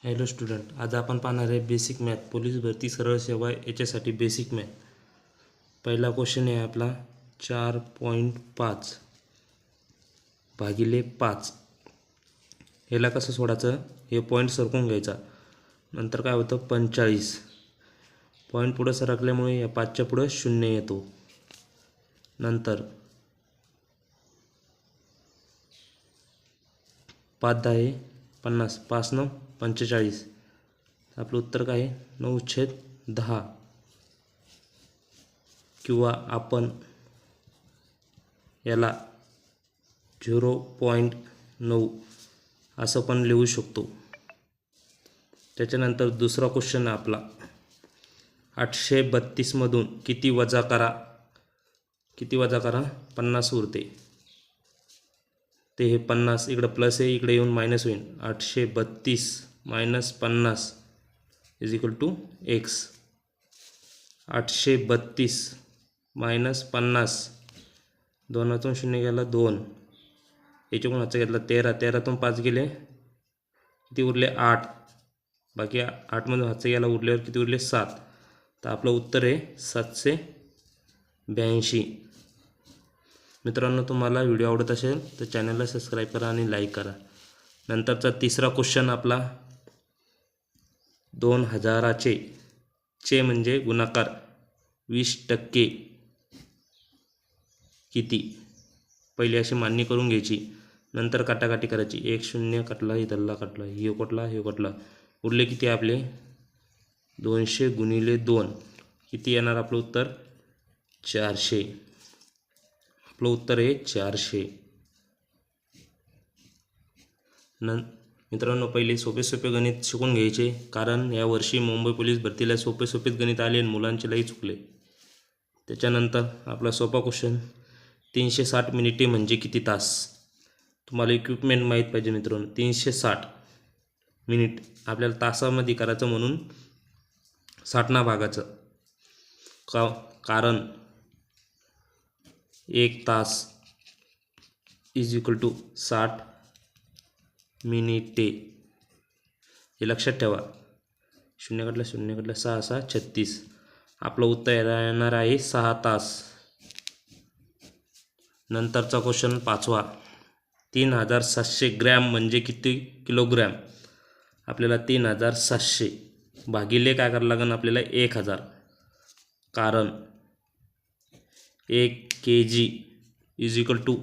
Hello student, आज आपण पाहणार आहे बेसिक मॅथ, पोलीस भरती सरळ सेवा याच्यासाठी बेसिक मॅथ। पहिला क्वेश्चन आहे आपला 4.5 भागिले 5। ह्याला कसं सोडायचं, हे पॉईंट सरकून घ्यायचा, नंतर काय होतं 45 पॉईंट पुढं सरकल्यामुळे या 5च्या पुढं 0 येतो। नंतर 5 10 50, 5 9 45, आपलं उत्तर काय आहे 9/10। किंवा आपण याला 0.9 असं पण लिहू शकतो। त्याच्यानंतर दुसरा क्वेश्चन आहे आपला 832 मधून किती वजा करा, 50 उरते। ते हे 50 इकडं प्लस आहे, इकडे येऊन मायनस होईल। 832 - 50 = x। 832 - 50, 2तून 0 गेला 2, याच्याकडून हातचा घेतला 13, 13तून 5 गेले, किती उरले 8, बाकी 8मधून हातचा गेला उरल्यावर किती उरले 7। तर आपलं उत्तर आहे 782। मित्रांनो, तुम्हाला व्हिडिओ आवडत असेल तर चॅनलला सबस्क्राईब करा आणि लाईक करा। नंतरचा तिसरा क्वेश्चन आपला 2000चे चे म्हणजे गुणाकार 20% किती, पहिले अशी मांडणी करून घ्यायची, नंतर काटाकाटी करायची। 1 0 कटला, इथला कटला, हे कटला, हे कटला, उरले किती आपले 200 गुणिले 2, किती येणार आपलं उत्तर 400। आपलं उत्तर आहे 400। मित्रांनो, पहिले सोपे सोपे गणित शिकून घ्यायचे, कारण यावर्षी मुंबई पोलीस भरतीला सोपे सोपेच गणित आले आणि मुलांचे लई चुकले। त्याच्यानंतर आपला सोपा क्वेश्चन 360 मिनिटे म्हणजे किती तास। तुम्हाला इक्विपमेंट माहीत पाहिजे मित्रांनो। 360 मिनिट आपल्याला तासामध्ये करायचं, म्हणून 60 भागाचं कारण 1 तास = 60 मिनिटे, हे लक्षात ठेवा। 0 कटला 0 कटला, 6 6 36, आपलं उत्तर येणार आहे 6 तास। नंतरचा क्वेश्चन 5वा 3700 ग्रॅम म्हणजे किती किलोग्रॅम। आपल्याला 3700 भागिले काय करायला लागेल आपल्याला 1000, कारण 1 kg =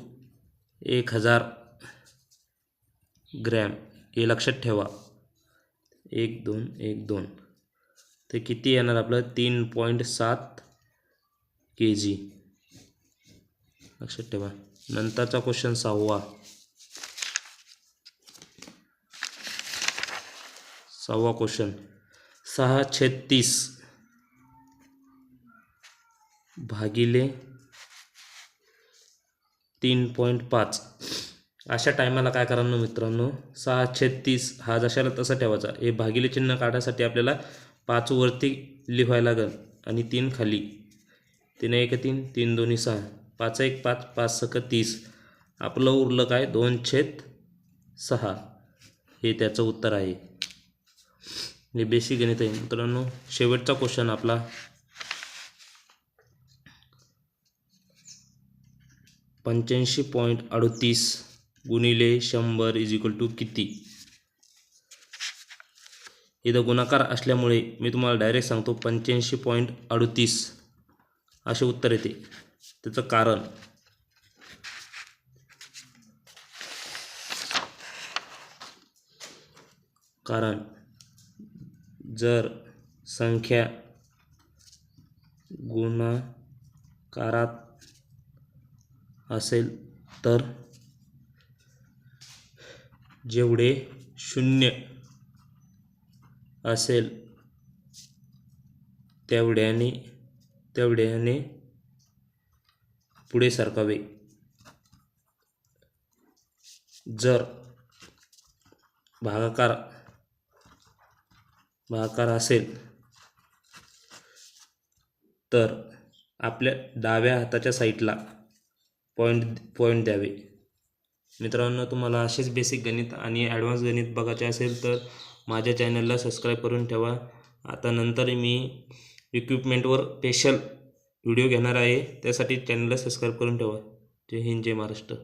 1000 ग्रॅम, हे लक्षात ठेवा। 1 2 1 2, ते किती येणार आपलं 3.7 kg, लक्षात ठेवा। नंतरचा क्वेश्चन 6वा 6वा क्वेश्चन 6/30 भागिले 3.5। अशा टायमाला काय करायला मित्रांनो, 6/30 हा जशाला तसा ठेवायचा। हे भागिले चिन्ह काढायसाठी आपल्याला 5 वरती लिहायला लागेल आणि 3 खाली। 3 1 3, 3 2 6, 5 1 5, 5 6 30, आपलं उरलं काय 2/6, हे त्याचं उत्तर आहे। हे बेसिक गणित आहे मित्रांनो। शेवटचा क्वेश्चन आपला 85.38 गुणिले 100 = किती। इथं गुणाकार असल्यामुळे मी तुम्हाला डायरेक्ट सांगतो 85.38 असे उत्तर येते। त्याचं कारण जर संख्या गुणाकारात असेल तर जेवढे 0 असेल तेवढ्याने पुढे सरकावे। जर भागाकार असेल तर आपल्या डाव्या हाताच्या साईडला पॉईंट द्यावे। मित्रांनो, तुम्हाला असेच बेसिक गणित आणि ॲडव्हान्स गणित बघायचे असेल तर माझ्या चॅनलला सबस्क्राईब करून ठेवा. आता नंतर मी इक्विपमेंटवर स्पेशल व्हिडिओ घेणार आहे, त्यासाठी चॅनलला सबस्क्राईब करून ठेवा. जय हिंद, जय महाराष्ट्र.